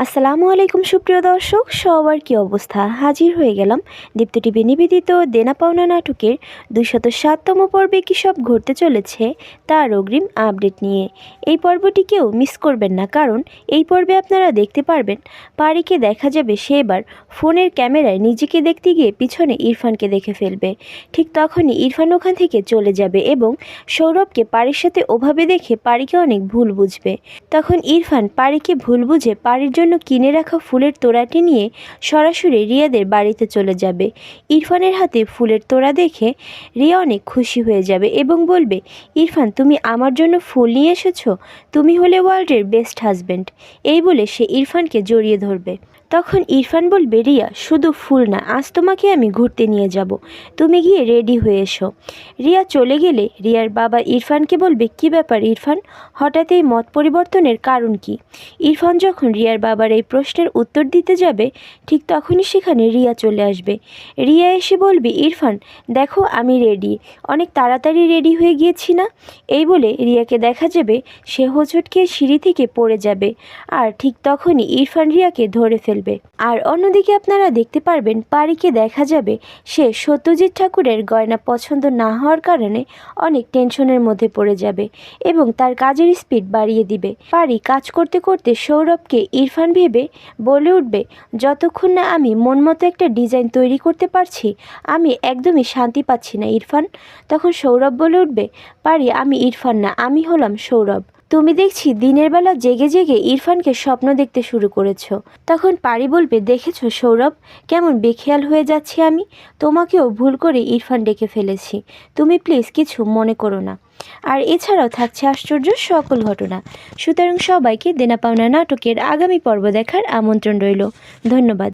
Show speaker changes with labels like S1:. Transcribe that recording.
S1: আসসালামু আলাইকুম সুপ্রিয় দর্শক, সবার কি অবস্থা? হাজির হয়ে গেলাম দীপ্ত টিভি নিবেদিত দেনা পাওনা নাটকের ২০৭তম পর্বে কী সব ঘটতে চলেছে তার অগ্রিম আপডেট নিয়ে। এই পর্বটি কেউ মিস করবেন না, কারণ এই পর্বে আপনারা দেখতে পারবেন পারিকে দেখা যাবে সে এবার ফোনের ক্যামেরায় নিজেকে দেখতে গিয়ে পিছনে ইরফানকে দেখে ফেলবে। ঠিক তখনই ইরফান ওখান থেকে চলে যাবে এবং সৌরভকে পারির সাথে ওভাবে দেখে পারিকে অনেক ভুল বুঝবে। তখন ইরফান পারিকে ভুল বুঝে পারির জন্য কিনে রাখা ফুলের তোড়াটি নিয়ে সরাসরি রিয়াদের বাড়িতে চলে যাবে। ইরফানের হাতে ফুলের তোড়া দেখে রিয়া অনেক খুশি হয়ে যাবে এবং বলবে, ইরফান তুমি আমার জন্য ফুল নিয়ে এসেছো, তুমি হলে ওয়ার্ল্ডের বেস্ট হাজব্যান্ড। এই বলে সে ইরফানকে জড়িয়ে ধরবে। তখন ইরফান বলবে, রিয়া শুধু ফুল না, আজ তোমাকে আমি ঘুরতে নিয়ে যাব, তুমি গিয়ে রেডি হয়ে এসো। রিয়া চলে গেলে রিয়ার বাবা ইরফানকে বলবে, কী ব্যাপার ইরফান, হঠাৎ এই মত পরিবর্তনের কারণ কি? ইরফান যখন রিয়ার বাবার এই প্রশ্নের উত্তর দিতে যাবে ঠিক তখনই সেখানে রিয়া চলে আসবে। রিয়া এসে বলবে, ইরফান দেখো আমি রেডি, অনেক তাড়াতাড়ি রেডি হয়ে গিয়েছি না? এই বলে রিয়াকে দেখা যাবে সে হোঁচট খেয়ে সিঁড়ি থেকে পড়ে যাবে, আর ঠিক তখনই ইরফান রিয়াকে ধরে ফেলবে। আর অন্যদিকে আপনারা দেখতে পারবেন পারিকে দেখা যাবে সে সত্যজিৎ ঠাকুরের গয়না পছন্দ না হওয়ার কারণে অনেক টেনশনের মধ্যে পড়ে যাবে এবং তার কাজের স্পিড বাড়িয়ে দিবে। পারি কাজ করতে করতে সৌরভকে ইরফান ভেবে বলে উঠবে, যতক্ষণ না আমি মন মতো একটা ডিজাইন তৈরি করতে পারছি আমি একদমই শান্তি পাচ্ছি না ইরফান। তখন সৌরভ বলে উঠবে, পারি আমি ইরফান না, আমি হলাম সৌরভ। তুমি দেখছি দিনের বেলা জেগে জেগে ইরফানকে স্বপ্ন দেখতে শুরু করেছো। তখন পারি বলবে, দেখেছো সৌরভ কেমন বেখেয়াল হয়ে যাচ্ছি আমি, তোমাকেও ভুল করে ইরফান ডেকে ফেলেছি, তুমি প্লিজ কিছু মনে করো না। আর এছাড়াও থাকছে আশ্চর্য সকল ঘটনা। সুতরাং সবাইকে দেনা পাওনা নাটকের আগামী পর্ব দেখার আমন্ত্রণ রইল। ধন্যবাদ।